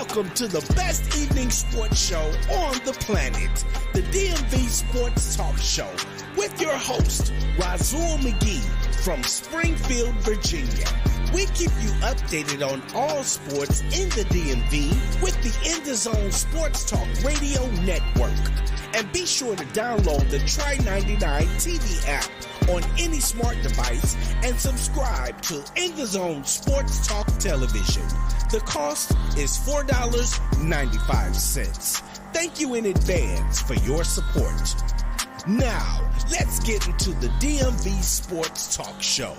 Welcome to the best evening sports show on the planet, the DMV Sports Talk Show, with your host, Razul McGee from Springfield, Virginia. We keep you updated on all sports in the DMV with the In the Zone Sports Talk Radio Network. And be sure to download the Try 99 TV app on any smart device and subscribe to In the Zone Sports Talk Television. The cost is $4.95. Thank you in advance for your support. Now, let's get into the DMV Sports Talk Show.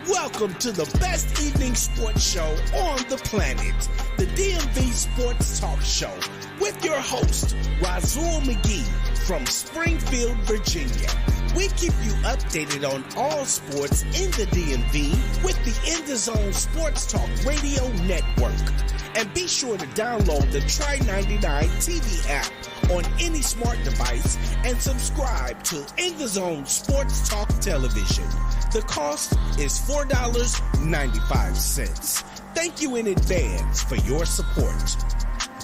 Welcome to the best evening sports show on the planet, the DMV Sports Talk Show, with your host, Razul McGee from Springfield, Virginia. We keep you updated on all sports in the DMV with the In the Zone Sports Talk Radio Network. And be sure to download the Try 99 TV app on any smart device and subscribe to In the Zone Sports Talk Television. The cost is $4.95. Thank you in advance for your support.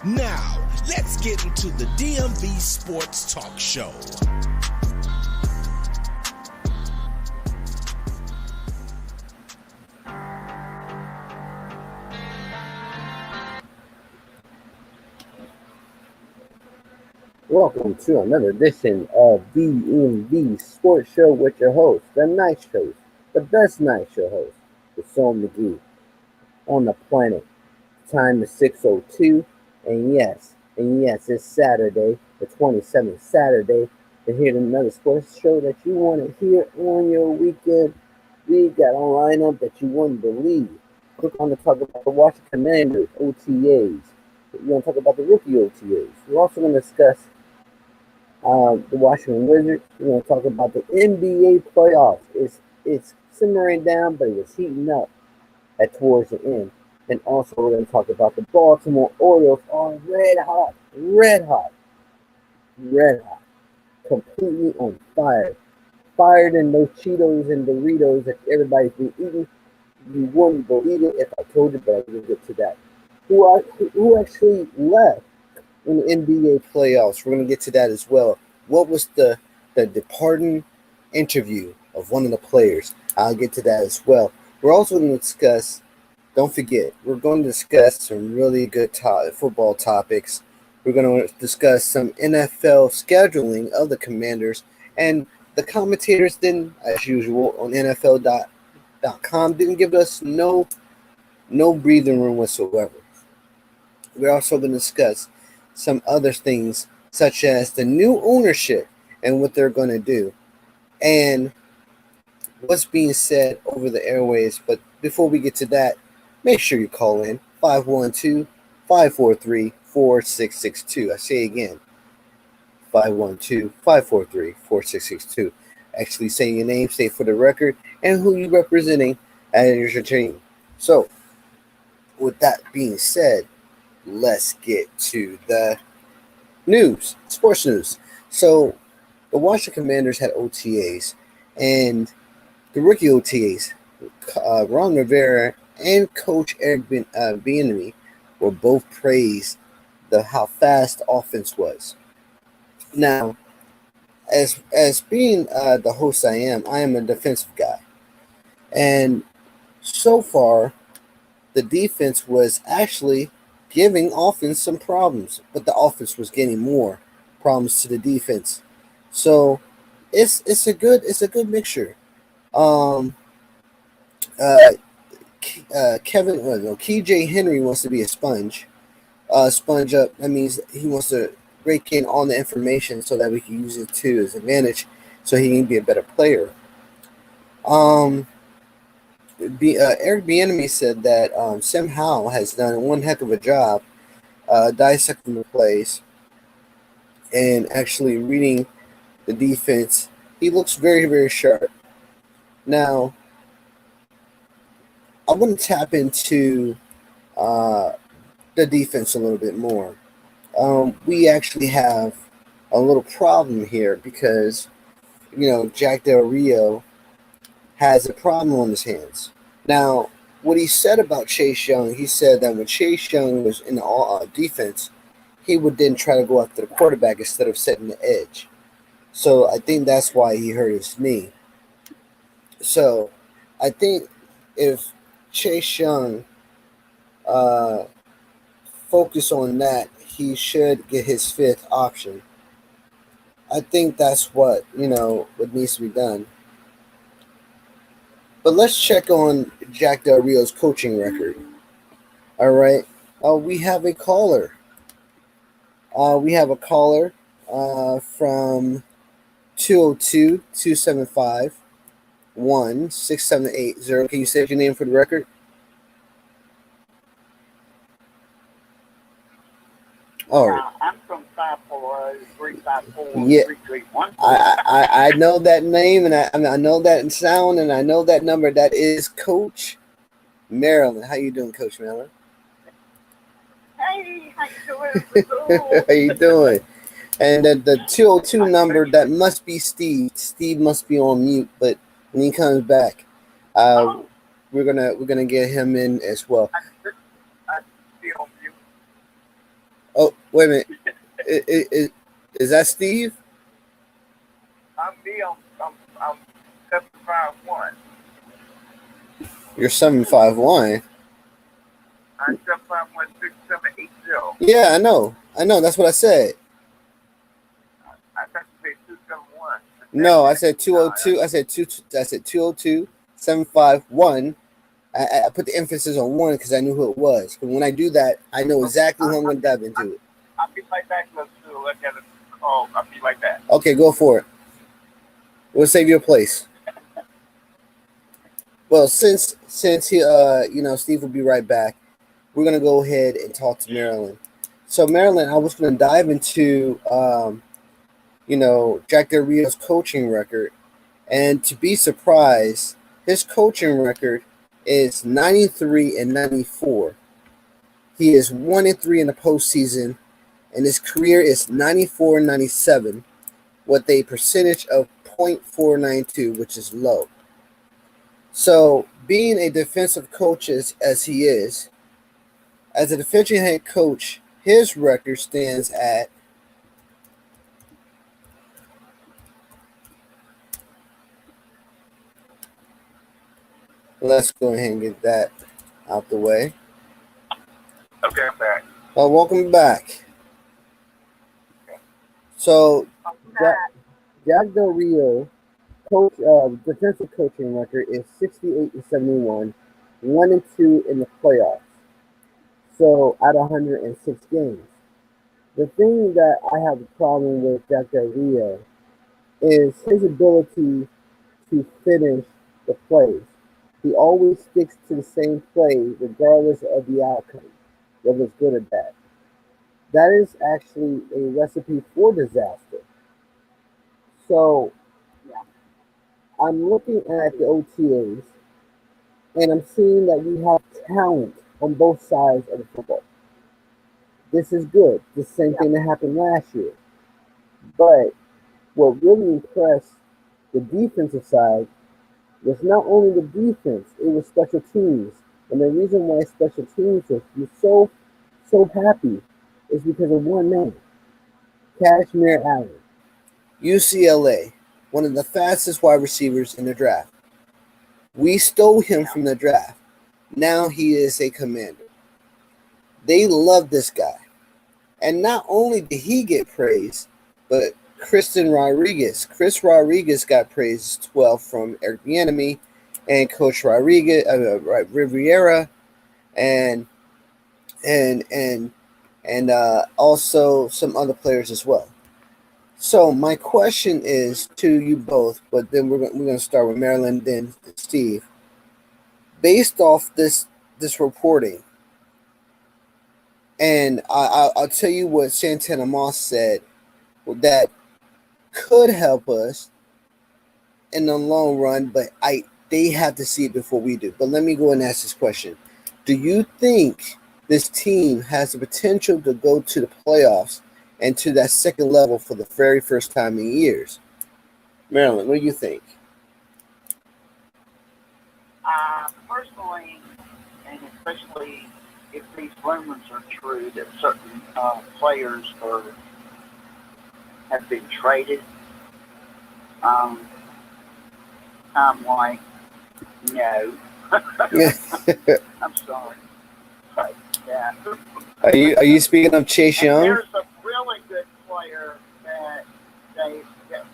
Now, let's get into the DMV Sports Talk Show. Welcome to another edition of Dmv Sports Show with your host, the night show, the best night show host, Razul McGee, on the planet. Time is 6:02, and yes, it's Saturday, the 27th Saturday, to hear another sports show that you want to hear on your weekend. We got a lineup that you wouldn't believe. We're going to talk about the Washington Commanders, OTAs. We're going to talk about the rookie OTAs. We're also going to discuss the Washington Wizards. We're going to talk about the NBA playoffs. It's simmering down, but it was heating up towards the end. And also we're going to talk about the Baltimore Orioles are red hot, completely on fire. Fired in those Cheetos and Doritos that everybody's been eating. You wouldn't believe it if I told you, but I will get to that. Who actually left in the NBA playoffs? We're going to get to that as well. What was the departing interview of one of the players? I'll get to that as well. We're also going to discuss, don't forget, we're going to discuss some really good football topics. We're going to discuss some NFL scheduling of the Commanders, and the commentators didn't, as usual, on NFL.com, didn't give us no breathing room whatsoever. We're also going to discuss some other things, such as the new ownership and what they're going to do, and what's being said over the airways. But before we get to that, make sure you call in 512-543-4662. I say again, 512-543-4662. Actually say your name, say for the record, and who you're representing as your team. So, with that being said, let's get to the news, sports news. So, the Washington Commanders had OTAs, and the rookie OTAs, Ron Rivera and Coach Eric BEIENYME were both praised how fast the offense was. Now, as being the host I am a defensive guy, and so far, the defense was actually giving offense some problems, but the offense was getting more problems to the defense. So it's a good mixture. KJ Henry wants to be a sponge up. That means he wants to break in all the information so that we can use it to his advantage, so he can be a better player. Eric BEIENYME said that Sam Howell has done one heck of a job dissecting the plays and actually reading the defense. He looks very, very sharp. Now, I want to tap into the defense a little bit more. we actually have a little problem here because, Jack Del Rio has a problem on his hands. Now, what he said about Chase Young, he said that when Chase Young was in the defense, he would then try to go after the quarterback instead of setting the edge. So I think that's why he hurt his knee. So I think if Chase Young focus on that, he should get his fifth option. I think that's what needs to be done. But let's check on Jack Del Rio's coaching record. All right. We have a caller. From 202-275-1670. Can you say your name for the record? Oh, I'm from 54354-331. Yeah, I know that name, and I know that sound, and I know that number. That is Coach Maryland. How you doing, Coach Maryland? Hey, how you doing? How you doing? And the 202 number, that must be Steve. Steve must be on mute, but when he comes back, we're gonna get him in as well. Oh, wait a minute. Is that Steve? I'm me. I'm 751. You're 751. I'm 751-6780. Yeah, I know. That's what I said. I thought you said 271. No, I said 202. I said 202-751. I put the emphasis on one because I knew who it was. But when I do that, I know exactly who I'm going to dive into it. I'll be right back. Let's look at it. Oh, I'll be right back. Okay, go for it. We'll save your place. Well, since he, Steve will be right back, we're going to go ahead and talk to Maryland. So, Maryland, I was going to dive into, Jack Del Rio's coaching record. And to be surprised, his coaching record is 93-94. He is 1-3 in the postseason, and his career is 94-97 with a percentage of .492, which is low. So, being a defensive coach as he is, as a defensive head coach, his record stands at let's go ahead and get that out the way. Okay, I'm back. Welcome back. So, Jack Del Rio, defensive coaching record is 68-71, 1-2 in the playoffs. So, out of 106 games. The thing that I have a problem with Jack Del Rio is his ability to finish the plays. He always sticks to the same play regardless of the outcome, whether it's good or bad. That is actually a recipe for disaster. So, I'm looking at the OTAs, and I'm seeing that we have talent on both sides of the football. This is good. The same thing that happened last year. But what really impressed the defensive side was not only the defense, it was special teams. And the reason why special teams was so happy is because of one man, Kashmir Allen. UCLA, one of the fastest wide receivers in the draft. We stole him from the draft. Now he is a commander. They love this guy. And not only did he get praise, but Chris Rodriguez got praise as well from Eric BEIENYME and Coach RIVERA and also some other players as well. So my question is to you both, but then we're going to start with Maryland, then Steve. Based off this reporting, and I'll tell you what Santana Moss said that could help us in the long run, but they have to see it before we do. But let me go and ask this question. Do you think this team has the potential to go to the playoffs and to that second level for the very first time in years. Marilyn, what do you think? Personally, and especially if these rumors are true that certain players have been traded, I'm like, no. I'm sorry. But, yeah. Are you speaking of Chase Young? There's a really good player that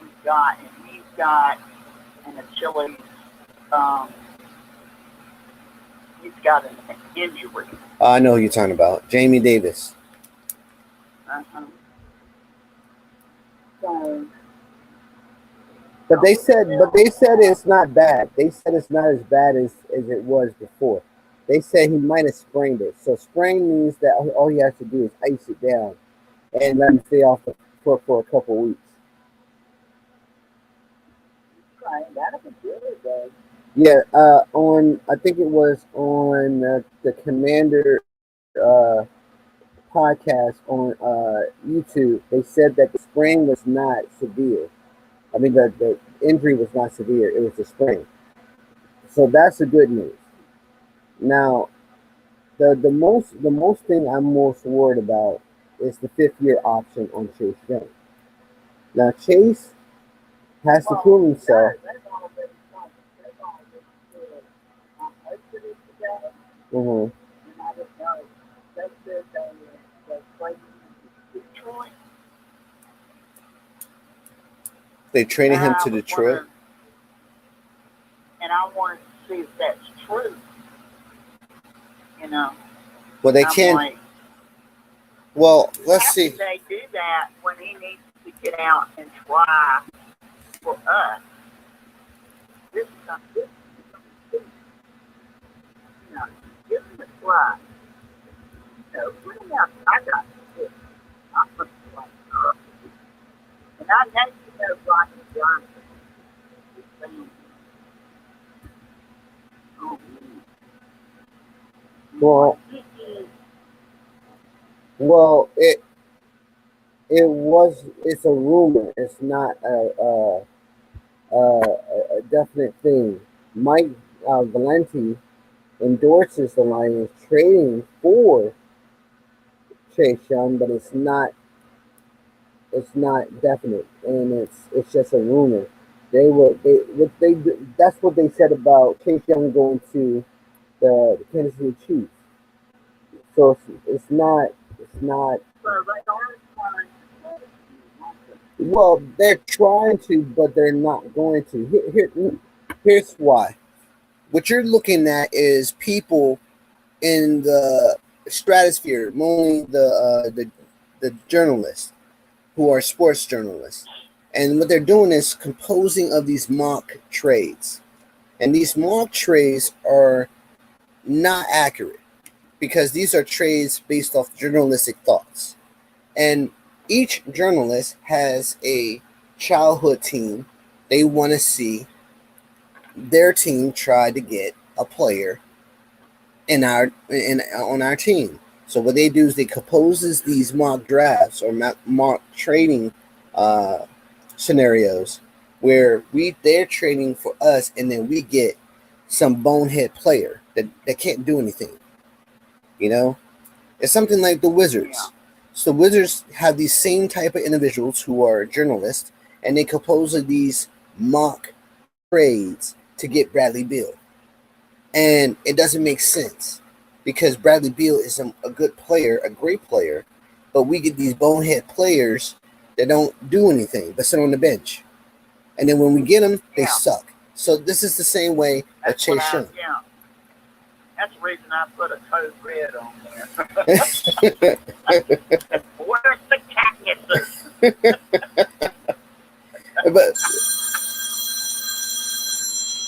we got, and he's got an Achilles. He's got an injury. I know who you're talking about, Jamie Davis. So, but they said it's not bad. They said it's not as bad as it was before. They said he might have sprained it. So sprain means that all he has to do is ice it down and let him stay off the foot for a couple weeks. right, that'll be good, though. Yeah, I think it was on the Commander podcast on YouTube. They said that the sprain was not severe. I mean, the injury was not severe. It was a sprain. So that's the good news. Now, the most thing I'm most worried about is the 5th-year option on Chase Young. Now, Chase has to prove himself. Mm-hmm. They traded him to Detroit. And I wanted to see if that's true. You know. Well, they can't. Like, well, let's see. How can they do that when he needs to get out and try for us? This is something. You know, give him a try. You know, I got this. I'm going to play. And I know you know Rodney Johnson. Well, it's a rumor. It's not a definite thing. Mike Valenti endorses the Lions trading for Chase Young, but it's not definite, and it's just a rumor. That's what they said about Chase Young going to the Kansas City Chiefs. So it's not. Well, they're trying to, but they're not going to. Here's why. What you're looking at is people in the stratosphere, mainly the journalists who are sports journalists, and what they're doing is composing of these mock trades, and these mock trades are not accurate because these are trades based off journalistic thoughts, and each journalist has a childhood team. They want to see their team try to get a player on our team. So what they do is they composes these mock drafts or mock trading scenarios where they're trading for us, and then we get some bonehead player that can't do anything. You know, it's something like the Wizards. Yeah. So the Wizards have these same type of individuals who are journalists, and they compose of these mock trades to get Bradley Beal. And it doesn't make sense because Bradley Beal is a good player, a great player, but we get these bonehead players that don't do anything but sit on the bench. And then when we get them, they suck. So this is the same way with Chase Young. Yeah. That's the reason I put a code red on there. Where's the cactuses? But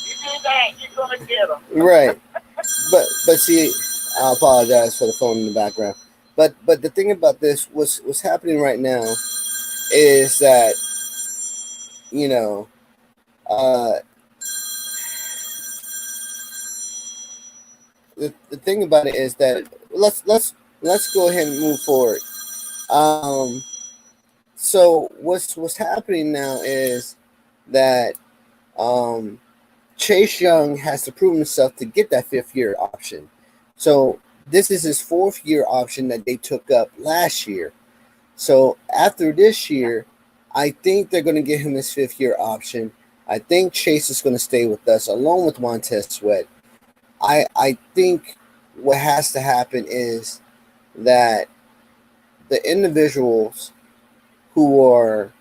you do that, you're going to get them. Right. But see, I apologize for the phone in the background. But the thing about this, what's happening right now is that, you know, the thing about it is that let's go ahead and move forward. So what's happening now is that Chase Young has to prove himself to get that 5th-year option. So this is his 4th-year option that they took up last year. So after this year, I think they're going to give him his 5th-year option. I think Chase is going to stay with us along with Montez Sweat. I think what has to happen is that the individuals who are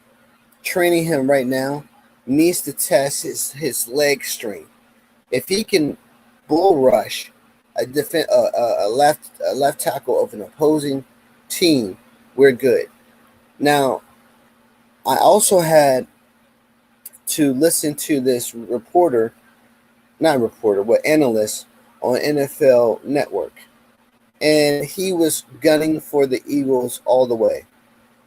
training him right now needs to test his leg strength. If he can bull rush a left tackle of an opposing team, we're good. Now, I also had to listen to this analyst on NFL Network, and he was gunning for the Eagles all the way.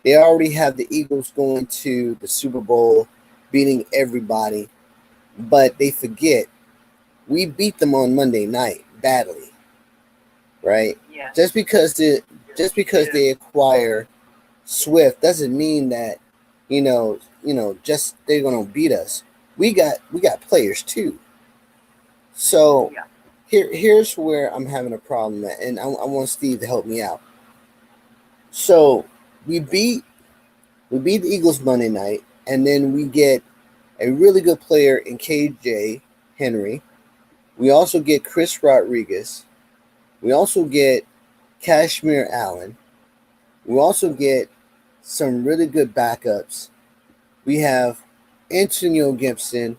They already have the Eagles going to the Super Bowl, beating everybody, but they forget we beat them on Monday night badly, right? Yeah. Just because they acquire Swift doesn't mean that just they're gonna beat us. We got players too. So here's where I'm having a problem at, and I want Steve to help me out. So we beat the Eagles Monday night, and then we get a really good player in KJ Henry. We also get Chris Rodriguez. We also get Kashmir Allen. We also get some really good backups. We have Antonio Gibson,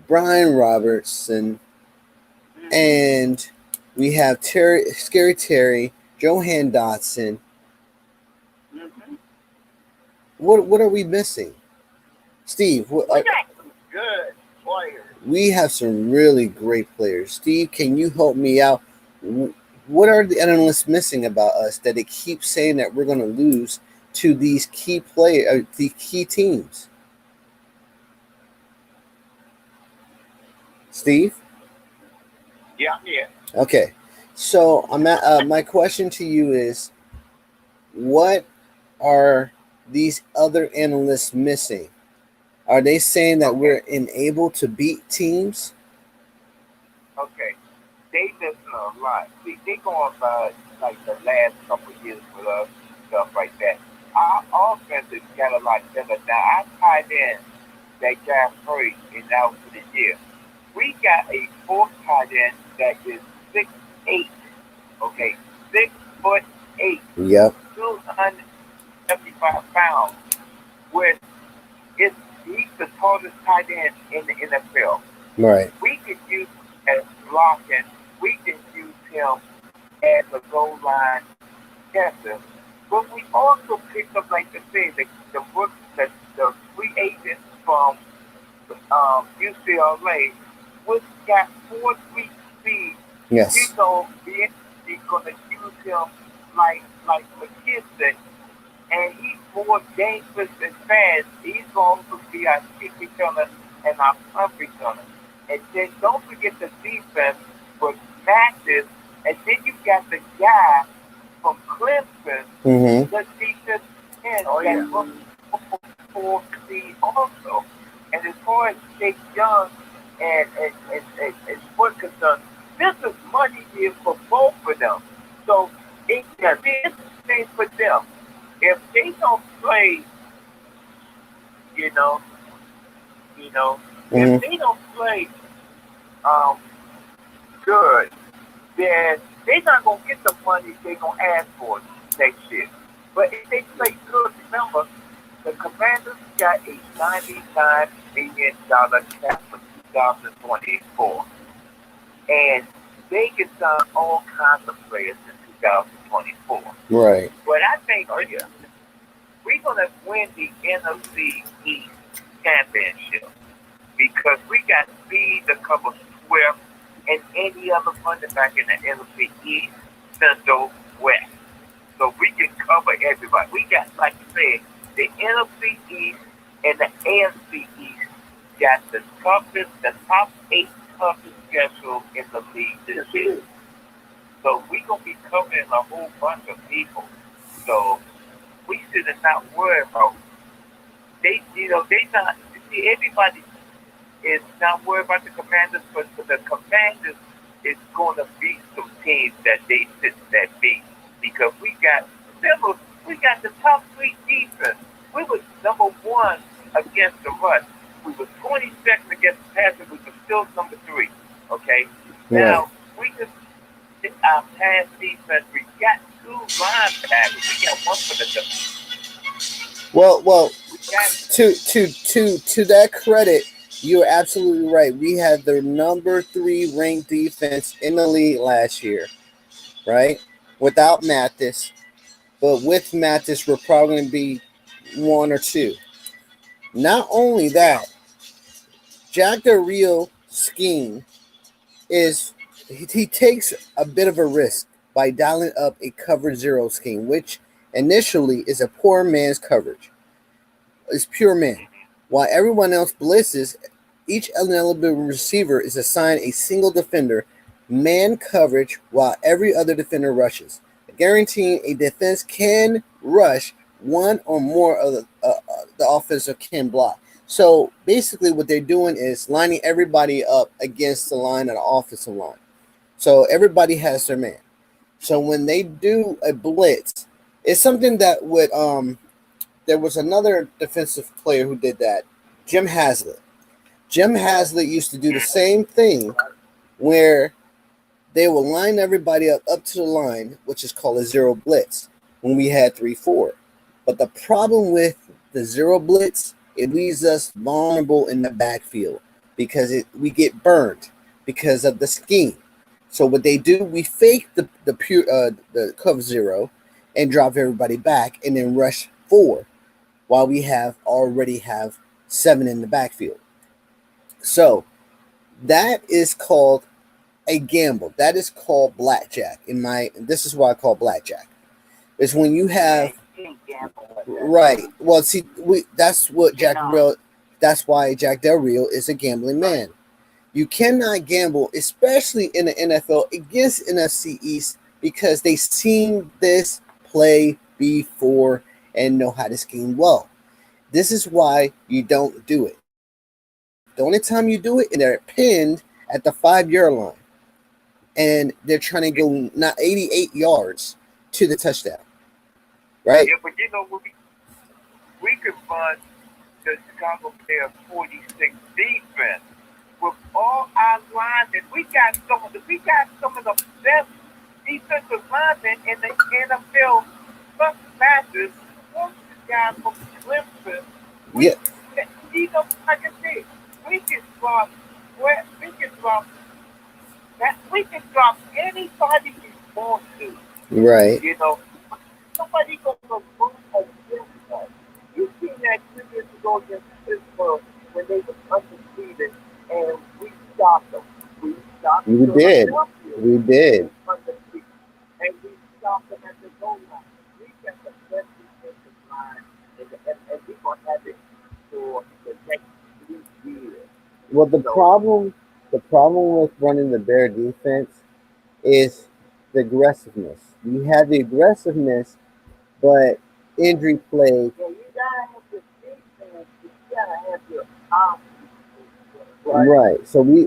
Brian Robertson, and we have Scary Terry, Johan Dotson. Mm-hmm. What are we missing? Steve, We got some good players. we have some really great players. Steve, can you help me out? What are the analysts missing about us that they keep saying that we're going to lose to these key the key teams? Steve? Yeah, yeah. Okay. So my question to you is, what are these other analysts missing? Are they saying that we're unable to beat teams? Okay. They missing a lot. See, they going by like the last couple of years with us and stuff like that. Our offense has got a lot better now. I tied in that guy first and out for the year. We got a 4th tight end that is 6'8". Okay, 6'8". Yep. 275 pounds. With he's the tallest tight end in the NFL. Right. We can use him as blocking. We can use him as a goal line catcher. But we also picked up, like I said, the free agents from UCLA, which got 4.3 speed. Yes. He's going to use him like McKissick, and he's more dangerous and fast. He's going to be our kick returner and our punt returner. And then don't forget the defense with Mathis, and then you got the guy from Clemson, the defense end that was 4 speed also. And as far as Chase Young and what's concerned, this is money here for both of them. So it's a thing for them. If they don't play, if they don't play good, then they're not gonna get the money they're gonna ask for next year. But if they play good, remember the Commanders got a $99 million cap for 2024, and they can sign all kinds of players in 2024. Right. But I think we're gonna win the NFC East championship because we got speed to cover Swift and any other running back in the NFC East, Central, West. So we can cover everybody. We got, like you said, the NFC East and the AFC East got the top 8 toughest schedule in the league this year. So we're gonna be covering a whole bunch of people. So we should not worry about they they not see everybody is not worried about the Commanders, but for the Commanders is gonna beat some teams that they sit that beat because we got the top three defense. We was number one against the rush. We were 22nd against the passer. We were still number three. Okay. Now we just our pass defense. We got two linebackers. We got one for the. Well, to that credit, you're absolutely right. We had the number 3 ranked defense in the league last year, right? Without Mathis, but with Mathis, we're probably going to be 1 or 2. Not only that, Jack Del Rio scheme is he takes a bit of a risk by dialing up a cover 0 scheme, which initially is a poor man's coverage. It's pure man. While everyone else blitzes, each eligible receiver is assigned a single defender man coverage while every other defender rushes, guaranteeing a defense can rush one or more of the offensive can block. So basically what they're doing is lining everybody up against the line of the offensive line. So everybody has their man. So when they do a blitz, it's something that would there was another defensive player who did that, Jim Haslett. Jim Haslett used to do the same thing where they will line everybody up to the line, which is called a 0 blitz, when we had 3-4. But the problem with the 0 blitz, it leaves us vulnerable in the backfield because we get burned because of the scheme. So what they do, we fake the cover 0 and drop everybody back and then rush 4 while we already have 7 in the backfield. So that is called a gamble. That is called blackjack. This is what I call blackjack. It's when you have right. Well, see, that's what that's why Jack Del Rio is a gambling man. You cannot gamble, especially in the NFL, against NFC East because they've seen this play before and know how to scheme well. This is why you don't do it. The only time you do it, and they're pinned at the 5-yard line, and they're trying to go not 88 yards to the touchdown, right? Yeah, but you know we could run the Chicago Bears 46 defense with all our linemen. We got some of the best defensive linemen in the NFL. Plus matches. One guy from Clemson. Yeah. You know, like I said, we can drop anybody we want to. Right. You know, somebody gonna move against us. You seen that 2 years ago against Pittsburgh when they were undefeated and we stopped them. We stopped them. We did. And we stopped them at the goal line. We got the best defensive line and we're gonna have it for the next 3 years. Well, the problem with running the Bear defense is the aggressiveness. You have the aggressiveness, but injury plague. Yeah, you gotta have the defense. You gotta have your offense. Right. So we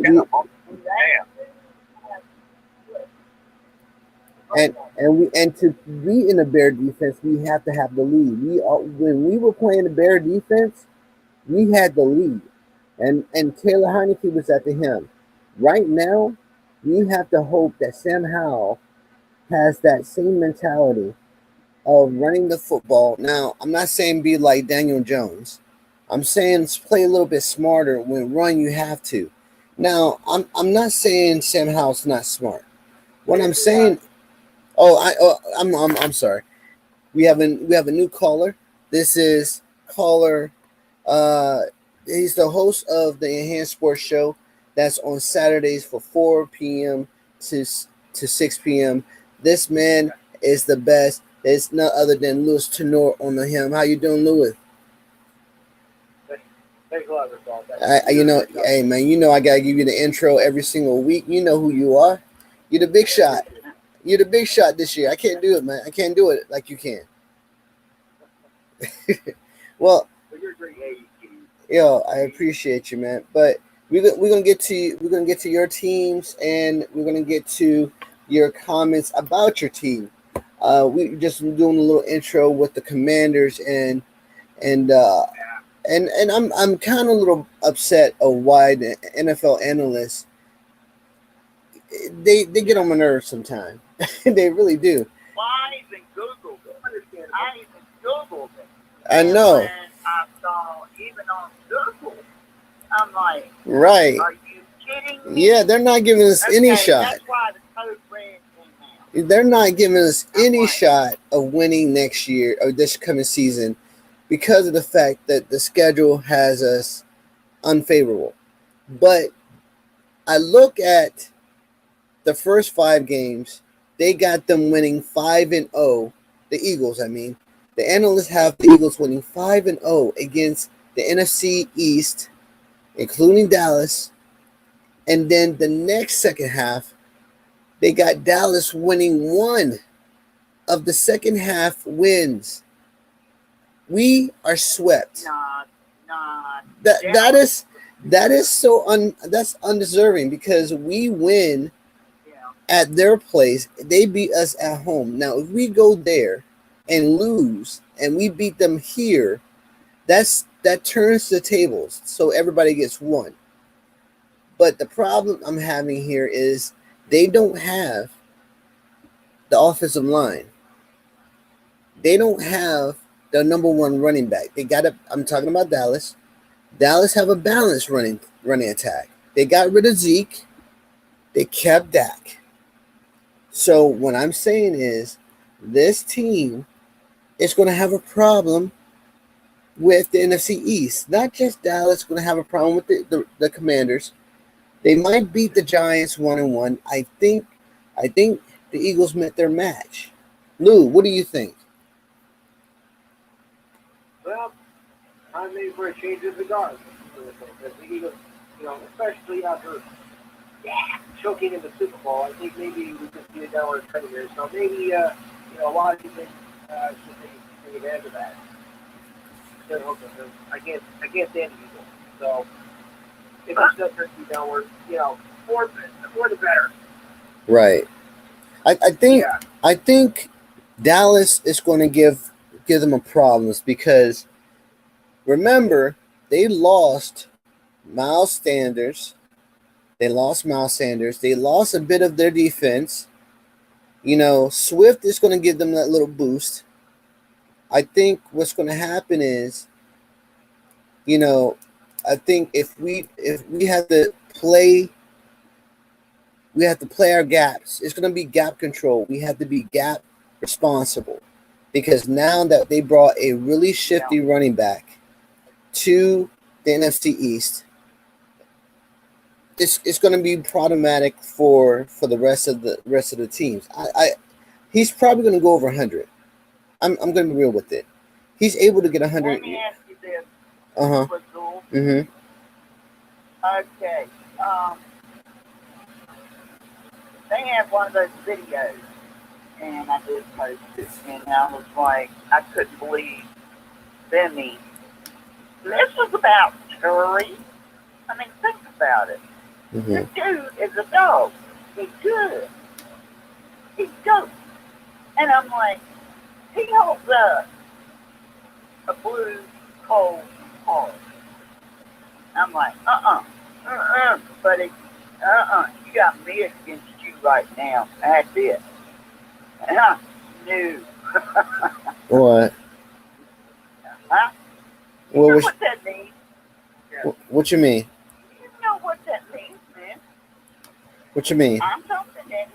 and to be in the Bear defense, we have to have the lead. When we were playing the Bear defense, we had the lead. And Taylor Heineke was at the helm. Right now, we have to hope that Sam Howell has that same mentality of running the football. Now, I'm not saying be like Daniel Jones. I'm saying play a little bit smarter. When run, you have to. Now, I'm not saying Sam Howell's not smart. What I'm saying, I'm sorry. We have a new caller. This is caller. He's the host of the Enhanced Sports Show. That's on Saturdays from 4 p.m. to 6 p.m. This man is the best. It's none other than Louis Tenor on the helm. How you doing, Louis? Thanks a lot, Rasul. Hey man, I gotta give you the intro every single week. You know who you are. You're the big shot. You're the big shot this year. I can't do it, man. I can't do it like you can. Well, you're a great age, kid. Yo, I appreciate you, man. But we're gonna get to your teams, and we're gonna get to your comments about your team. We just doing a little intro with the Commanders, and I'm kind of a little upset of why the NFL analysts they get on my nerves sometimes. They really do. Well, I even Googled it. I know. And I saw, even on Google, I'm like, Right. are you kidding me? Yeah, they're not giving us any shot. That's why the code red came out. They're not giving us any shot of winning next year or this coming season because of the fact that the schedule has us unfavorable. But I look at the first 5 games, they got them winning 5-0. The Eagles, I mean. The analysts have the Eagles winning 5-0 against the NFC East, including Dallas. And then the next second half, they got Dallas winning 1 of the second half wins. We are swept. That is that's undeserving because we win at their place. They beat us at home. Now, if we go there and lose and we beat them here, that turns the tables. So everybody gets 1. But the problem I'm having here is they don't have the offensive line. They don't have the number 1 running back. I'm talking about Dallas. Dallas have a balanced running attack. They got rid of Zeke. They kept Dak. So what I'm saying is this team is going to have a problem with the NFC East. Not just Dallas going to have a problem with the Commanders. They might beat the Giants 1-1. I think the Eagles met their match. Lou, what do you think? Well, time maybe for a change of the guard. The Eagles, especially after choking in the Super Bowl, I think maybe we could see a downward trend here. So maybe, a lot of people should take advantage of that. Against the Eagles. So if it's still turns downward, more the better. Right. I think Dallas is going to give them a problem because remember they lost Miles Sanders. They lost a bit of their defense. Swift is going to give them that little boost. I think what's going to happen is, I think if we have to play our gaps. It's going to be gap control. We have to be gap responsible because now that they brought a really shifty running back to the NFC East, it's going to be problematic for the rest of the teams. He's probably going to go over 100. I'm going to be real with it. He's able to get 100. Let me ask you this. Mm-hmm. Okay. They have one of those videos, and I did post it, and I was like, I couldn't believe Benny. This was about Curry. I mean, think about it. Mm-hmm. This dude is a dog. He's good. He's dope. And I'm like, he holds up a blue cold heart. I'm like, buddy, you got me against you right now. That's it. No. What? Huh? Well, You know what that means? what you mean? You know what that means, man. What you mean? I'm hoping that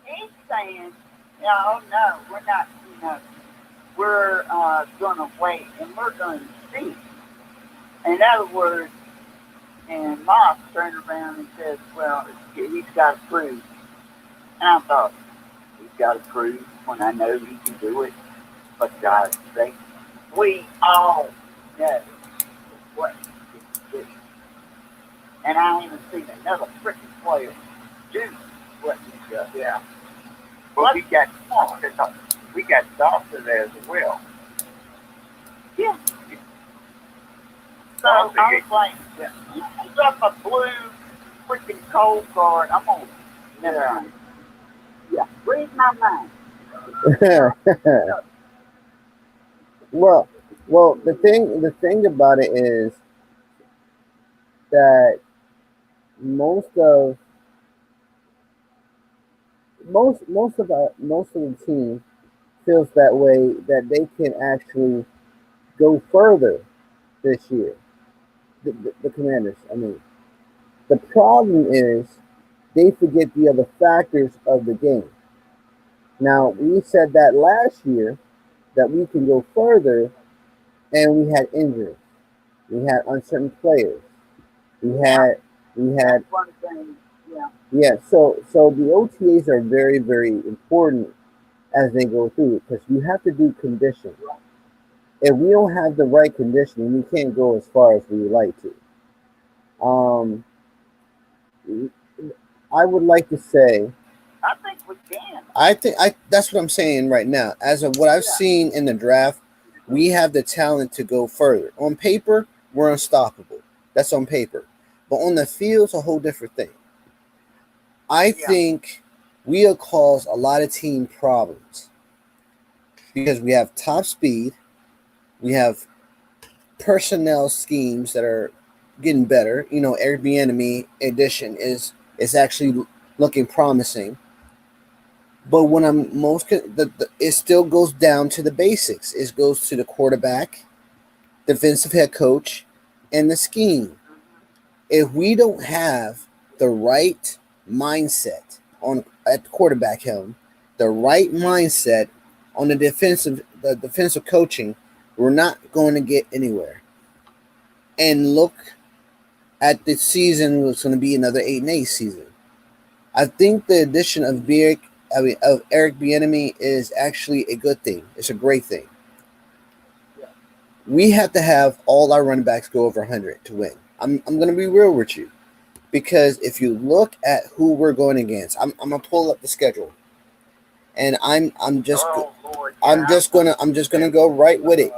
he's saying, no, we're not, we're going to wait and we're going to see. In other words, and Moss turned around and said, well, he's got to prove. And I thought, he's got to prove when I know he can do it. But God's sake, we all know what he can do. And I haven't seen another freaking player do what he does. Yeah. But we got Dawson there as well. Yeah. So I was like, you got a blue freaking cold card. I'm on. Yeah. Read my mind. well, the thing about it is that most of the team feels that way, that they can actually go further this year. The Commanders, I mean. The problem is they forget the other factors of the game. Now, we said that last year that we can go further, and we had injuries. We had uncertain players. We had one thing. Yeah, so the OTAs are very, very important as they go through, because you have to do conditioning. If we don't have the right conditioning, we can't go as far as we would like to. I would like to say, I think we can. That's what I'm saying right now. As of what I've seen in the draft, we have the talent to go further. On paper, we're unstoppable. That's on paper. But on the field, it's a whole different thing. I think we'll cause a lot of team problems because we have top speed. We have personnel schemes that are getting better. You know, Eric Bieniemy edition is actually looking promising. But when I'm it still goes down to the basics. It goes to the quarterback, defensive head coach, and the scheme. If we don't have the right mindset at the quarterback helm, the right mindset on the defensive coaching, we're not going to get anywhere. And look at the season, it's going to be another 8-8 season. I think the addition of Eric Bieniemy is actually a good thing. It's a great thing. We have to have all our running backs go over 100 to win. I'm going to be real with you, because if you look at who we're going against, I'm going to pull up the schedule, and I'm just going to go right with it.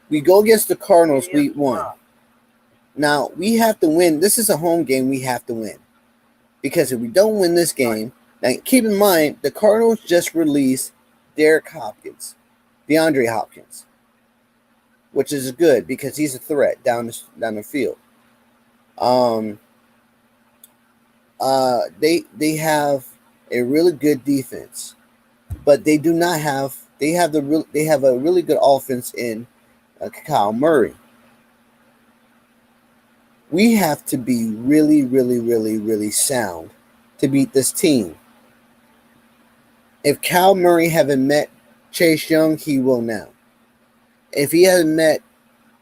We go against the Cardinals week 1. Now we have to win. This is a home game. We have to win, because if we don't win this game, now keep in mind the Cardinals just released DeAndre Hopkins, which is good because he's a threat down the field. They have a really good defense, but they do not have. They have a really good offense in Kyle Murray. We have to be really, really, really, really sound to beat this team. If Kyle Murray haven't met Chase Young, he will now. If he hasn't met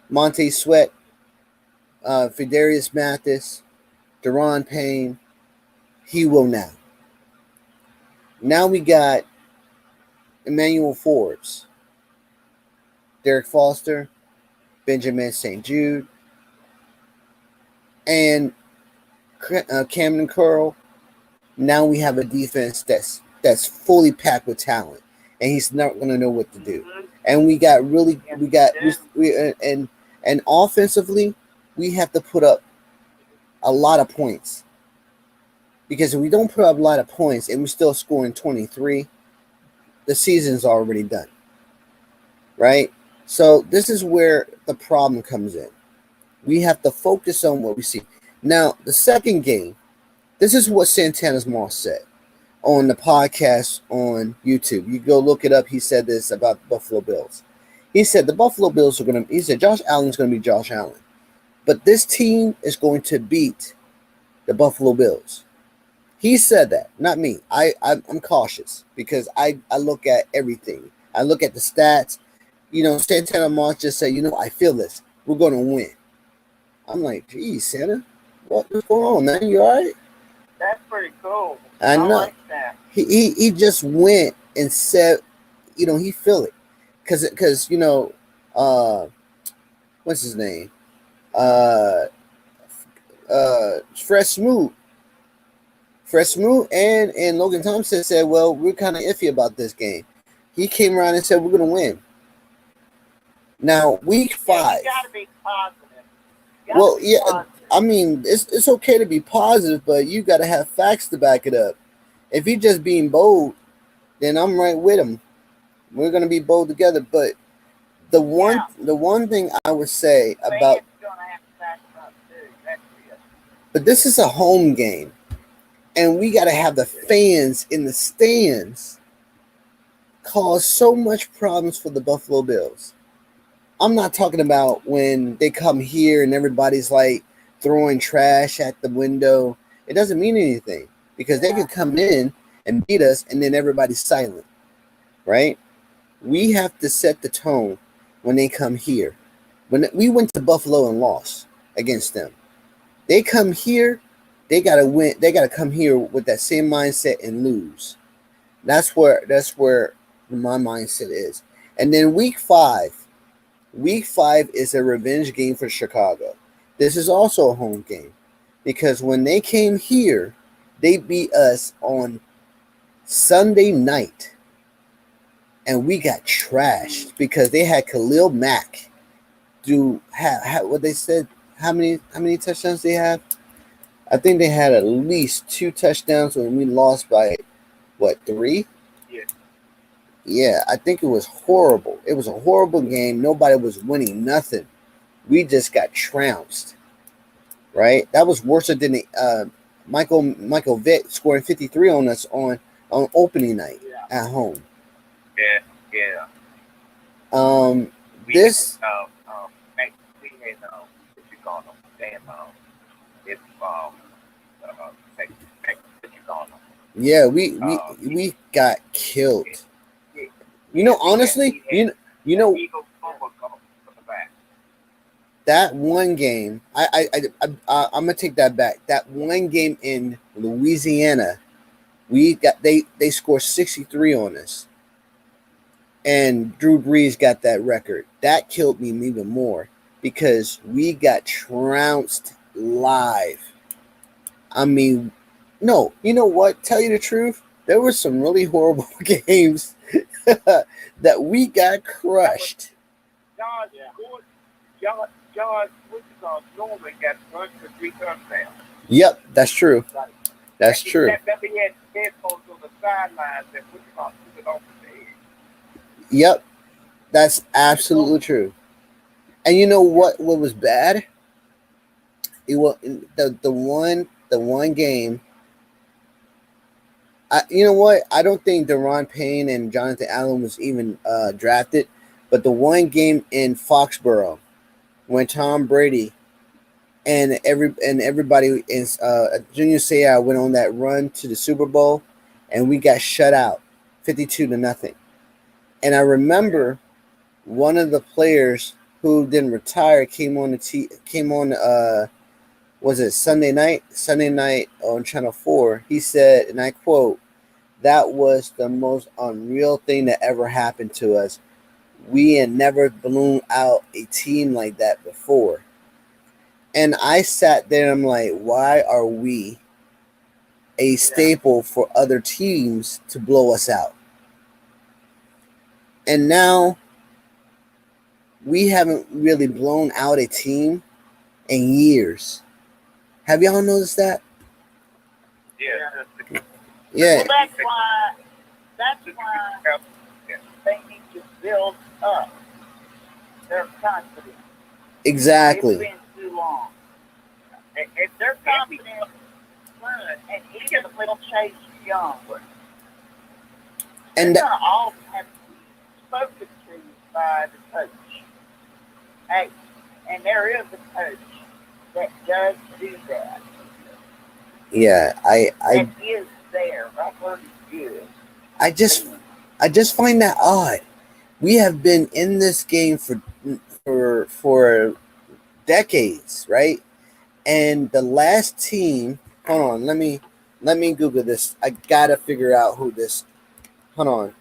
Monte Sweat, Fidarius Mathis, Deron Payne, he will now. Now we got Emmanuel Forbes, Derek Foster, Benjamin St. Jude, and Camden Curl. Now we have a defense that's fully packed with talent, and he's not going to know what to do. And and offensively, we have to put up a lot of points, because if we don't put up a lot of points and we're still scoring 23, the season's already done, right? So this is where the problem comes in. We have to focus on what we see. Now, the second game, this is what Santana's Moss said on the podcast on YouTube. You go look it up. He said this about the Buffalo Bills. He said the Buffalo Bills he said Josh Allen's going to be Josh Allen. But this team is going to beat the Buffalo Bills. He said that, not me. I'm cautious because I look at everything. I look at the stats. You know, Santana Moss just said, I feel this. We're going to win. I'm like, geez, Santa, what's going on, man? You all right? That's pretty cool. I know. Like that. He just went and said, he feel it. Because what's his name? Fred Smoot Fred Smoot and Logan Thompson said, well, we're kind of iffy about this game. He came around and said, we're going to win. Now, week 5. You got to be positive. Well, yeah, positive. I mean, it's okay to be positive, but you got to have facts to back it up. If he's just being bold, then I'm right with him. We're going to be bold together. But the one thing I would say about, but this is a home game, and we got to have the fans in the stands cause so much problems for the Buffalo Bills. I'm not talking about when they come here and everybody's like throwing trash at the window. It doesn't mean anything because they could come in and beat us and then everybody's silent, right? We have to set the tone when they come here. When we went to Buffalo and lost against them, they come here, they gotta win. They gotta come here with that same mindset and lose. That's where my mindset is. And then week 5 is a revenge game for Chicago. This is also a home game because when they came here, they beat us on Sunday night. And we got trashed because they had Khalil Mack do what they said. How many touchdowns they have? I think they had at least 2 touchdowns when we lost by 3? Yeah, I think it was horrible. It was a horrible game. Nobody was winning nothing. We just got trounced. Right? That was worse than the Michael Vick scoring 53 on us on opening night at home. Yeah. We had, what you call them? Damn, it's what you call them? Yeah, we got killed. You know, honestly, you know that one game. I'm gonna take that back. That one game in Louisiana, they scored 63 on us. And Drew Brees got that record. That killed me even more because we got trounced live. I mean, no, you know what? Tell you the truth, there were some really horrible games that we got crushed. John Norman got crushed for 3 touchdowns. Yep, that's true. That's true. Remember he had headphones on the sidelines that put him off the head. Yep, that's absolutely true. And you know what was bad? It was the one game. You know what? I don't think Deron Payne and Jonathan Allen was even drafted, but the one game in Foxborough when Tom Brady and everybody in Junior Seau went on that run to the Super Bowl, and we got shut out, 52-0. And I remember one of the players who didn't retire came on was it Sunday night on Channel 4. He said, and I quote, "That was the most unreal thing that ever happened to us. We had never blown out a team like that before." And I sat there and I'm like, why are we a staple for other teams to blow us out? And now we haven't really blown out a team in years. Have y'all noticed that? Yeah. Yeah. Well, that's why they need to build up their confidence. Exactly. It's been too long. If their confidence and even little Chase Young, and they're going to all have to be spoken to by the coach. Hey, and there is a coach that does do that. Yeah, that is there. That word is good. I just find that odd. We have been in this game for decades, right? And the last team, hold on, let me Google this. I gotta figure out who this. Hold on.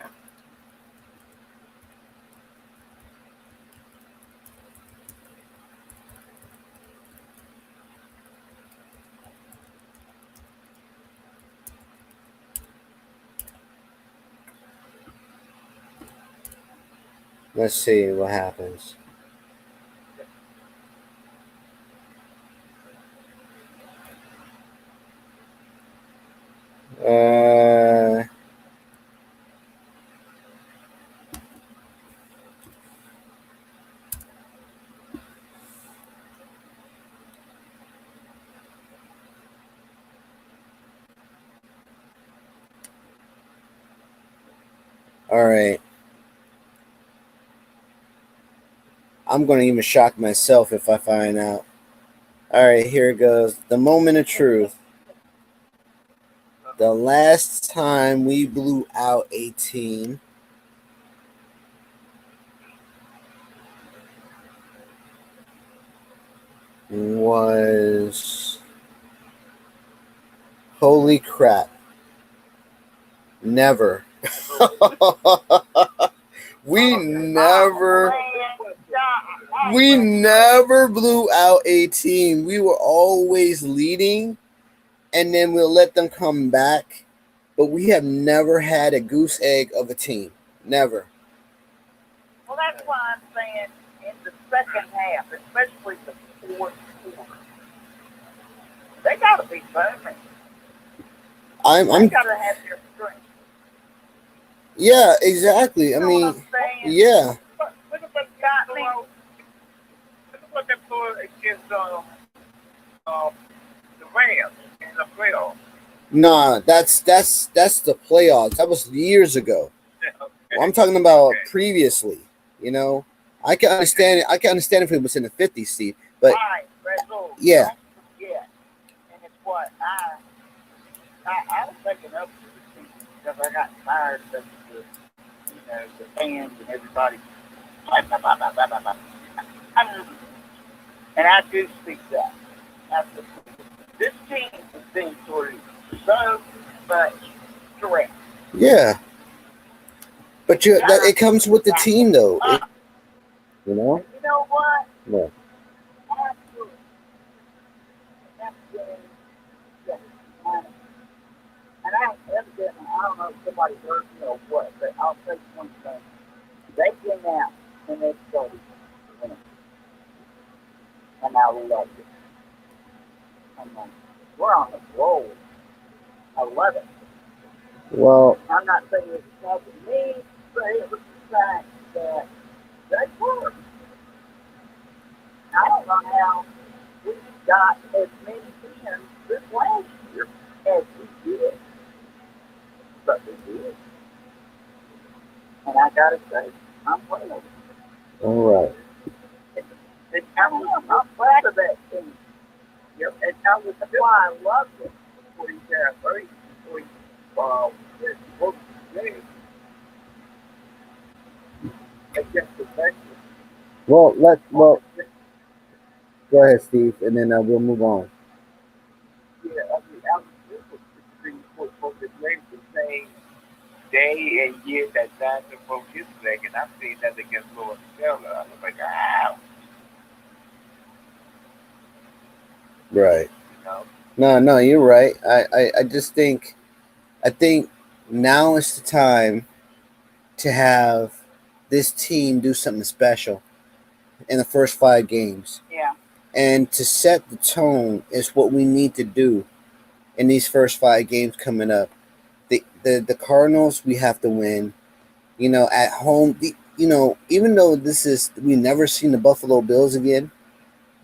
Let's see what happens. All right. I'm going to even shock myself if I find out. All right, here it goes. The moment of truth. The last time we blew out a team was, holy crap, never. we never blew out a team. We were always leading, and then we'll let them come back. But we have never had a goose egg of a team. Never. Well, that's why I'm saying in the second half, especially the fourth quarter, they got to be booming. They got to have their strength. Yeah, exactly. You know I mean, what I'm saying? yeah. Look at what they put against the Rams in the playoffs. Nah, that's the playoffs. That was years ago. Okay. Well, I'm talking about previously. You know, I can understand it. I can understand if it was in the 50s, Steve. But Right, Rizzo, yeah, don't forget. And it's what I was thinking up to the season because I got tired of the fans and everybody. Blah, blah, blah, blah, blah, blah. And I do speak that. This team has been through so much stress. yeah. But it comes with the team, though. You know. And you know what? No. Absolutely. That's good. And I don't know if somebody heard me or what, but I'll say one thing. They came out and they started winning. And I loved it. I'm like, we're on the roll. I love it. Well, I'm not saying it's because of me, but it was the fact that they were. I don't know how we got as many wins this last year as we did. But we did. And I gotta say, I'm proud of it. all right. I'm proud of that team. Yep. And that's why I loved it. Before he got hurt, before he broke his leg against the Texans. Well, go ahead, Steve, and then we'll move on. Yeah, I mean, I was just with the Supreme Court for the leg the same day and year that Johnson broke his leg, and I've seen that against Lord Taylor. I was like, ah, Right. you know. No, you're right. I just think, now is the time to have this team do something special in the first 5 games. Yeah. And to set the tone is what we need to do in these first 5 games coming up. The Cardinals, we have to win. You know, at home, even though we never seen the Buffalo Bills again,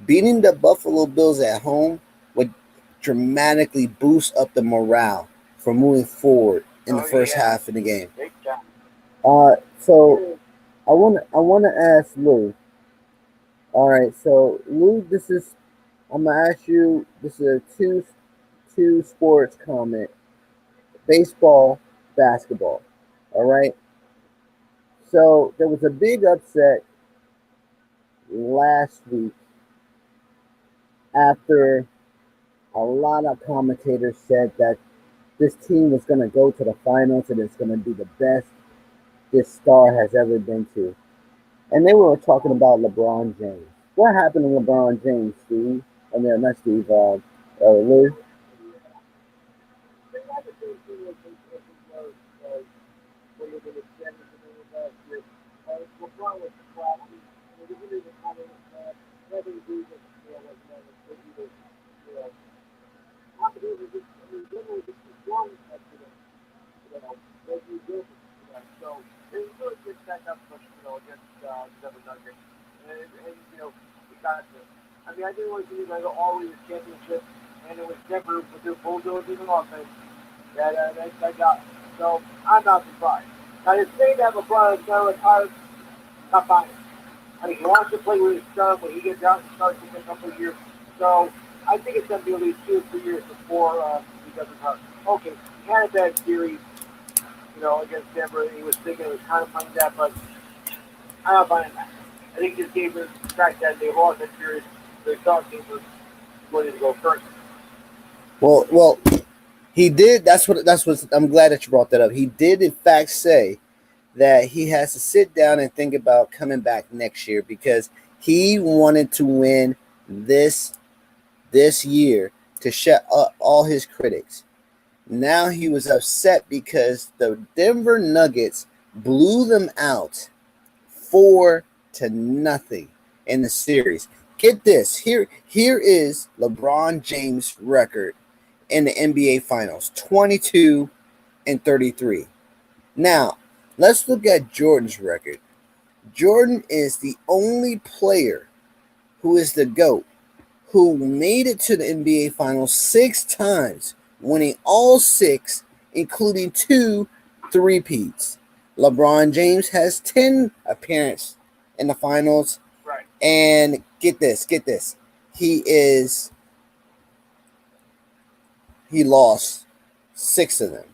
beating the Buffalo Bills at home would dramatically boost up the morale for moving forward in the first half of the game. So I want to ask Lou. All right, so Lou, I'm gonna ask you. This is a two sports comment: baseball, basketball. All right. So there was a big upset last week after a lot of commentators said that this team was going to go to the finals and it's going to be the best this star has ever been to. And they were talking about LeBron James. What happened to LeBron James, Steve? I mean, not Steve, Lou? LeBron was classy. He didn't even have nothing to do with not to do with just, literally just performing that to them. What you do. So it was really good set up for, against Denver Nuggets. And we got to. I mean, I didn't want to see like always a championship, and it was Denver with their bulldozing offense that got. So I'm not surprised. Now, to say that LeBron is going to retire, not fine. I mean, he wants to play with his son when he gets out and starts in a couple of years. So I think it's going to be at least 2 or 3 years before he does retire. Okay, he had a bad series, against Denver. He was thinking it was kind of playing that, but I'm not buying that. I think this game was the fact that they lost that series. Their thought team was going to go first. Well, he did. That's what. I'm glad that you brought that up. He did, in fact, say that he has to sit down and think about coming back next year because he wanted to win this year to shut up all his critics. Now he was upset because the Denver Nuggets blew them out 4-0 in the series. Get this. Here is LeBron James' record in the NBA Finals, 22-33. Now, let's look at Jordan's record. Jordan is the only player who is the GOAT who made it to the NBA Finals 6 times, winning all 6, including 2 three-peats. LeBron James has 10 appearances in the finals. Right. And get this. He lost 6 of them,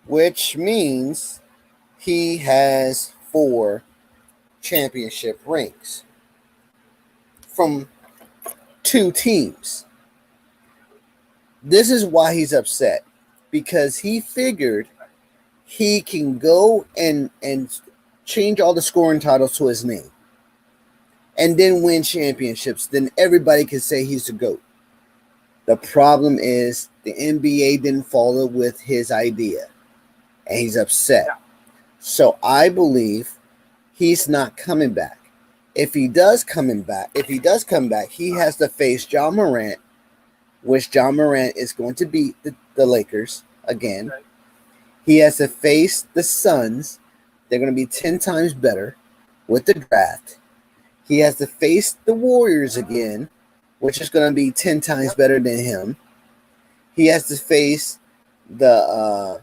which means he has 4 championship rings from 2 teams. This is why he's upset, because he figured he can go and change all the scoring titles to his name and then win championships. Then everybody can say he's the GOAT. The problem is the NBA didn't follow with his idea, and he's upset. Yeah. So I believe he's not coming back. If he does come back, he has to face John Morant, which John Morant is going to beat the Lakers again. Okay. He has to face the Suns. They're going to be 10 times better with the draft. He has to face the Warriors again, which is going to be 10 times better than him. He has to face the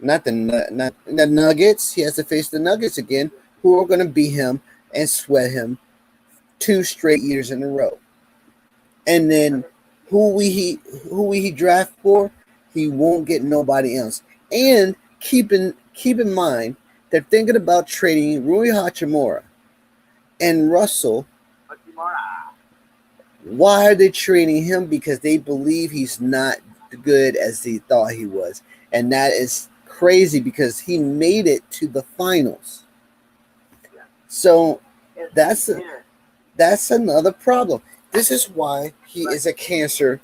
Nuggets. He has to face the Nuggets again, who are going to beat him and sweat him 2 straight years in a row. And then who will he draft for? He won't get nobody else. And keep in mind, they're thinking about trading Rui Hachimura and Russell. Why are they trading him? Because they believe he's not good as they thought he was. And that is crazy because he made it to the finals. So that's another problem. This is why he is a cancer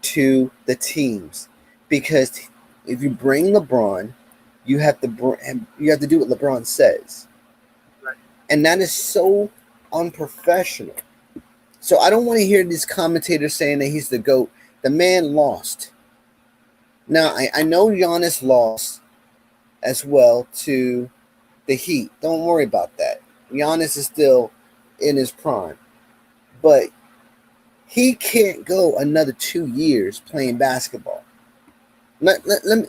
to the teams. Because if you bring LeBron, you have to do what LeBron says. And that is so unprofessional. So I don't want to hear these commentators saying that he's the GOAT. The man lost. Now, I know Giannis lost as well to the Heat. Don't worry about that. Giannis is still in his prime. But he can't go another 2 years playing basketball. Let me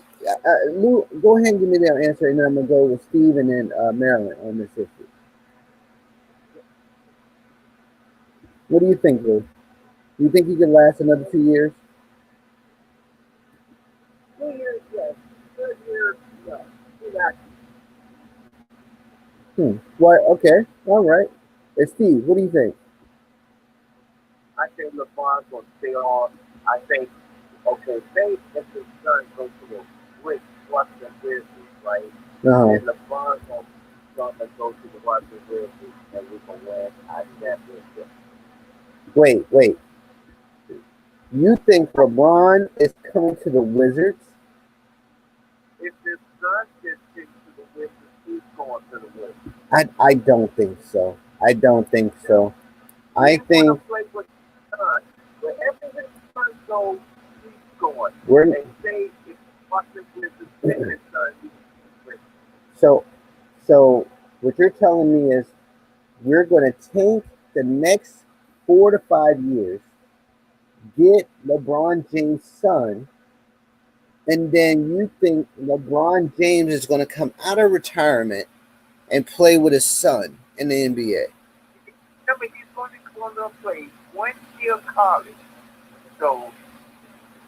Lou, go ahead and give me that answer, and then I'm going to go with Steve and then Marilyn on this issue. What do you think, Lou? Do you think he could last another 2 years? 2 years, yes. 3rd year, no. Why? Okay. All right. And Steve, what do you think? I think LeBron's going to stay on. I think, say if his son goes to the Washington Wizards, right? And LeBron's going to go to the Washington Wizards and we can win. I definitely think. Wait. You think LeBron is coming to the Wizards? If his son gets picked to the Wizards, he's going to the Wizards. I don't think so. I don't think so. I He's think gonna play with his son. Wherever his son goes, he's going. we're They say if Washington Wizards pick his son, he's with. so what you're telling me is we're going to tank the next 4 to 5 years, get LeBron James' son, and then you think LeBron James is going to come out of retirement and play with his son in the NBA? Remember, he's going to play 1 year college. So,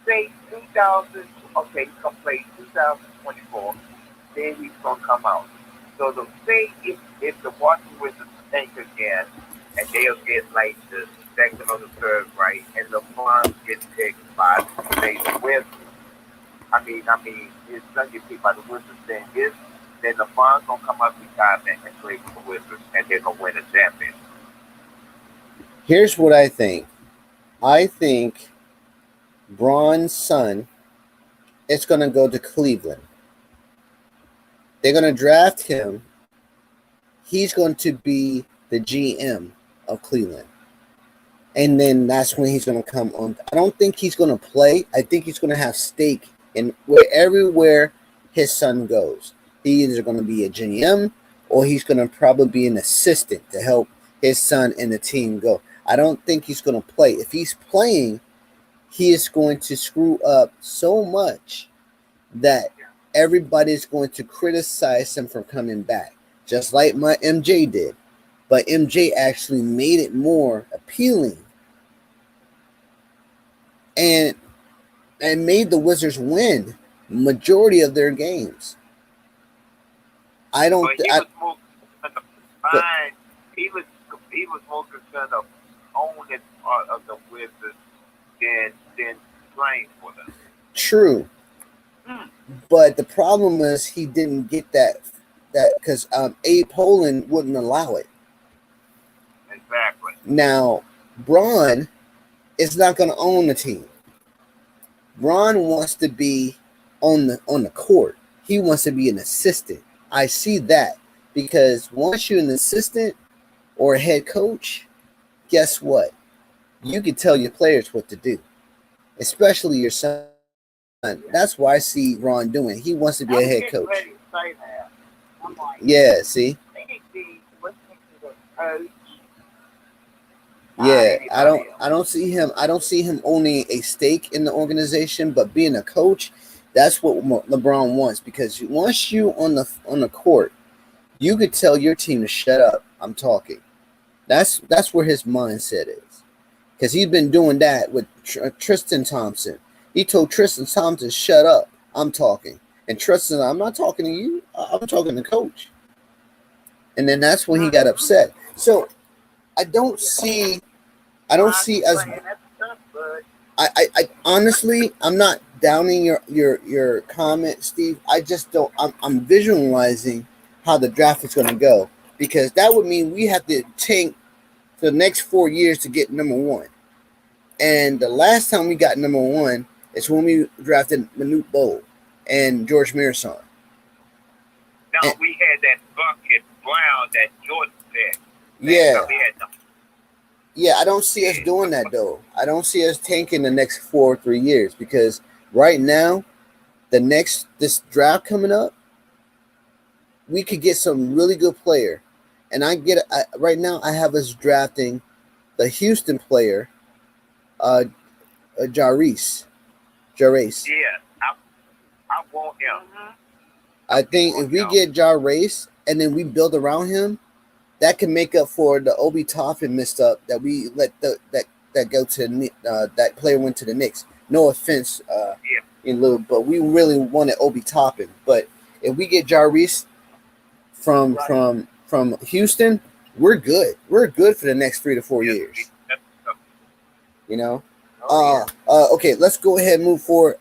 say 2000, okay, he's going to play 2024, then he's going to come out. So, say if the Washington Wizards tank again, and they'll get like the second or the third right, and LeBron gets picked by, say, the Wizards. I mean, his son gets picked by the Wizards, then LeBron's going to come up retirement and play for the Wizards, and they're going to win a championship. Here's what I think. I think Braun's son is going to go to Cleveland. They're going to draft him. He's going to be the GM of Cleveland. And then that's when he's going to come on. I don't think he's going to play. I think he's going to have stake in everywhere his son goes. He's either going to be a GM or he's going to probably be an assistant to help his son and the team go. I don't think he's going to play. If he's playing, he is going to screw up so much that everybody's going to criticize him for coming back, just like my MJ did. But MJ actually made it more appealing and made the Wizards win majority of their games. I don't. He was more concerned of owning part of the Wizards than playing for them. True, but the problem is he didn't get that because Abe Poland wouldn't allow it. Exactly. Now, Braun is not going to own the team. Braun wants to be on the court. He wants to be an assistant. I see that because once you're an assistant or a head coach, guess what? You can tell your players what to do, especially your son. That's why I see Ron doing. He wants to be a head coach. Ready to say that. I'm like, Yeah, see? they need to be listening to the coach. Yeah, I don't see him owning a stake in the organization, but being a coach, that's what LeBron wants, because once you on the court, you could tell your team to shut up. I'm talking. That's where his mindset is, because he's been doing that with Tristan Thompson. He told Tristan Thompson, "Shut up. I'm talking." And Tristan, I'm not talking to you. I'm talking to coach. And then that's when he got upset. So I don't see as I honestly, I'm not downing your comment, Steve. I just don't. I'm visualizing how the draft is going to go, because that would mean we have to tank for the next 4 years to get number one. And the last time we got number one is when we drafted Manute Bol and George Mirasan. Now we had that bucket Brown that Jordan said. Yeah. Yeah, I don't see us doing that, though. I don't see us tanking the next 4 or 3 years, because right now, this draft coming up, we could get some really good player. And right now I have us drafting the Houston player, Jarvis. Yeah, I want him. I think if we get Jarvis and then we build around him, that can make up for the Obi Toppin missed up that we let that go to that player went to the Knicks. No offense, but we really wanted Obi Toppin. But if we get Jarvis from Houston, we're good. We're good for the next 3 to 4 years. You know. Okay, let's go ahead and move forward.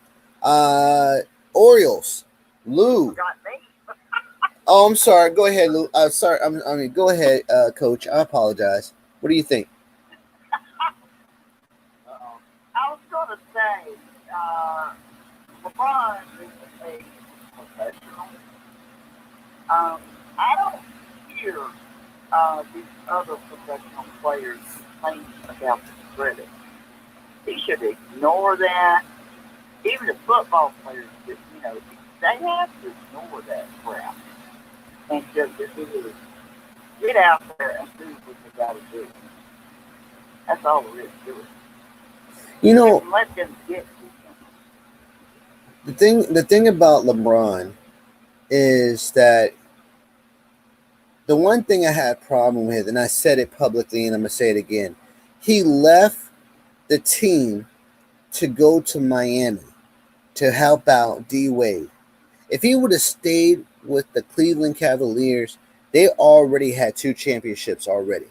Orioles, Lou. Oh, I'm sorry. Go ahead, Lou. Sorry. Go ahead, Coach. I apologize. What do you think? I was going to say, LeBron is a professional. I don't hear these other professional players complaining about the credit. He should ignore that. Even the football players, they have to ignore that crap and just get out there and do what they got to do. That's all there is to it. You know, Just let them get the thing about LeBron is that the one thing I had a problem with, and I said it publicly and I'm going to say it again, he left the team to go to Miami to help out D Wade. If he would have stayed with the Cleveland Cavaliers, they already had 2 championships already,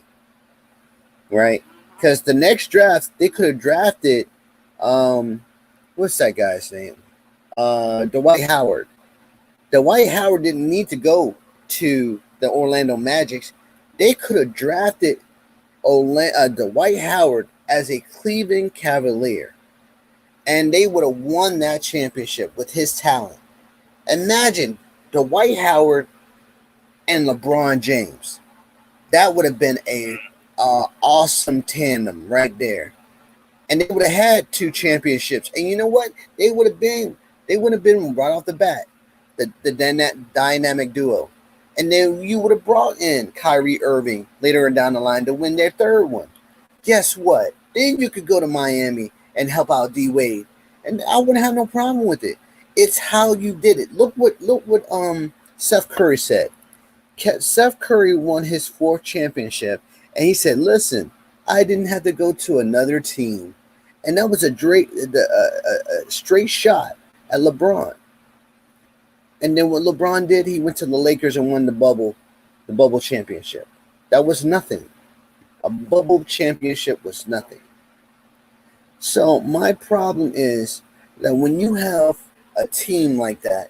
right? Because the next draft, they could have drafted, what's that guy's name? Dwight Howard. Dwight Howard didn't need to go to the Orlando Magic. They could have drafted Dwight Howard as a Cleveland Cavalier, and they would have won that championship with his talent. Imagine Dwight Howard and LeBron James. That would have been a awesome tandem right there. And they would have had 2 championships. And you know what? They would have been right off the bat the dynamic duo. And then you would have brought in Kyrie Irving later down the line to win their 3rd one. Guess what? Then you could go to Miami and help out D Wade, and I wouldn't have no problem with it. It's how you did it. Look what Steph Curry said. Steph Curry won his 4th championship, and he said, "Listen, I didn't have to go to another team," and that was a straight shot at LeBron. And then what LeBron did, he went to the Lakers and won the bubble championship. That was nothing. A bubble championship was nothing. So my problem is that when you have a team like that,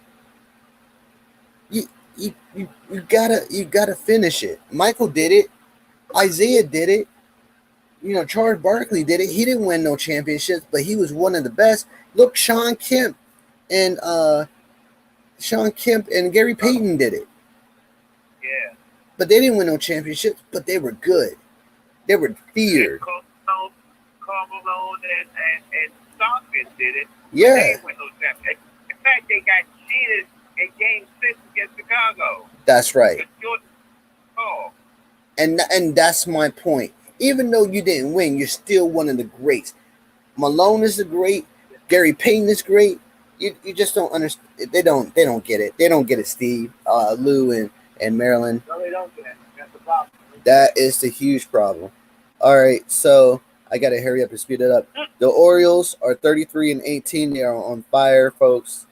you gotta finish it. Michael did it. Isaiah did it. Charles Barkley did it. He didn't win no championships, but he was one of the best. Look, Sean Kemp and Gary Payton did it. Yeah. But they didn't win no championships, but they were good. They were feared. Carmelo and Stockton did it. Yeah. They didn't win no championships. In fact, they got cheated in Game 6 against Chicago. That's right. Oh. And that's my point. Even though you didn't win, you're still one of the greats. Malone is the great. Gary Payton is great. You just don't understand. They don't get it. They don't get it, Steve, Lou, and Maryland. No, they don't get it. That's the problem. That is the huge problem. All right, so I got to hurry up and speed it up. The Orioles are 33-18. They are on fire, folks.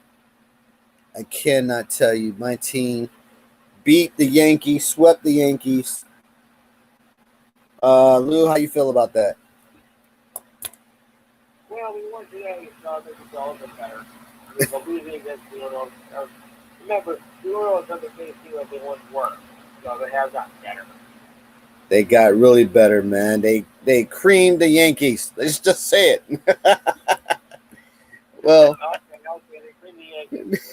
I cannot tell you. My team beat the Yankees, swept the Yankees. Lou, how you feel about that? Well, we won today, so this is all the better. But losing against the Orioles, remember, the Orioles doesn't make it seem like they once were, so they have gotten better. They got really better, man. They creamed the Yankees. Let's just say it. Well, Okay, they creamed the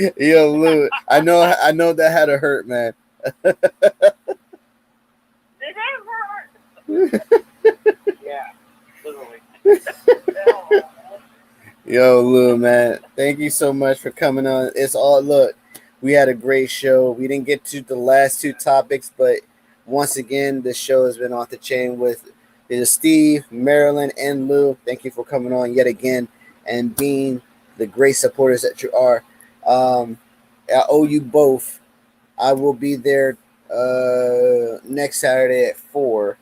Yankees. yo, Lou, I know that had to hurt, man. Did that hurt? Yeah, literally. Yo, Lou, man, thank you so much for coming on. Look, we had a great show. We didn't get to the last 2 topics, but once again, this show has been off the chain with Steve, Marilyn, and Lou. Thank you for coming on yet again and being the great supporters that you are. I owe you both. I will be there next Saturday at 4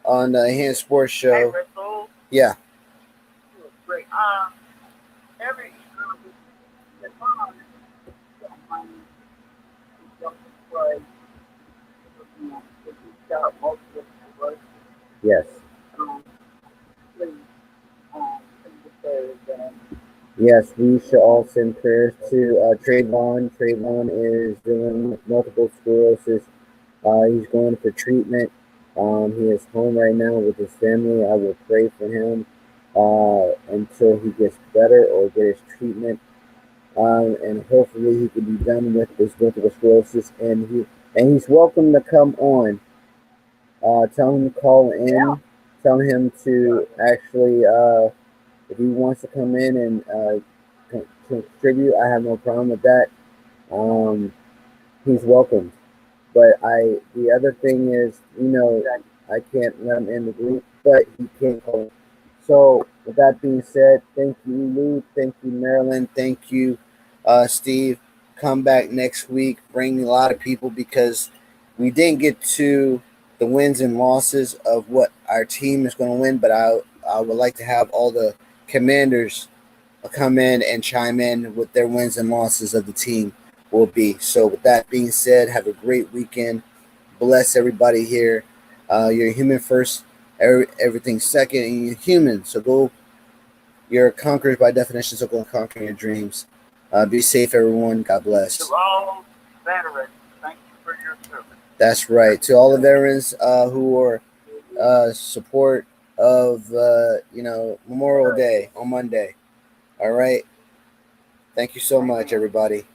on the BEIENYME Sports Show. Hey, Russell, Yeah. it was great. Every Yes. Yes, we should all send prayers to Trayvon. Trayvon is dealing with multiple sclerosis. He's going for treatment. He is home right now with his family. I will pray for him until he gets better or get his treatment. and hopefully he can be done with this multiple sclerosis. And he's welcome to come on. Tell him to call in. Tell him to actually, if he wants to come in and contribute, I have no problem with that. He's welcome. But the other thing is, I can't let him in the group, but he can't call in. So with that being said, thank you, Lou. Thank you, Marilyn. Thank you, Steve. Come back next week. Bring a lot of people because we didn't get to the wins and losses of what our team is going to win, but I would like to have all the commanders come in and chime in with their wins and losses of the team will be. So with that being said, have a great weekend. Bless everybody here. You're human first, everything second, and you're human. So you're conquerors by definition, so go and conquer your dreams. Be safe, everyone. God bless. To all veterans, thank you for your service. That's right. To all the veterans who are support of Memorial Day on Monday. All right. Thank you so much, everybody.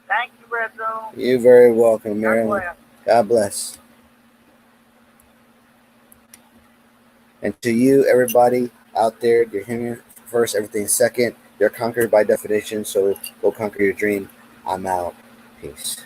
Thank you, Red Zone. You're very welcome, Marilyn. God bless. And to you, everybody out there, you're human first, everything second. You're conquered by definition, so go conquer your dream. I'm out. Peace.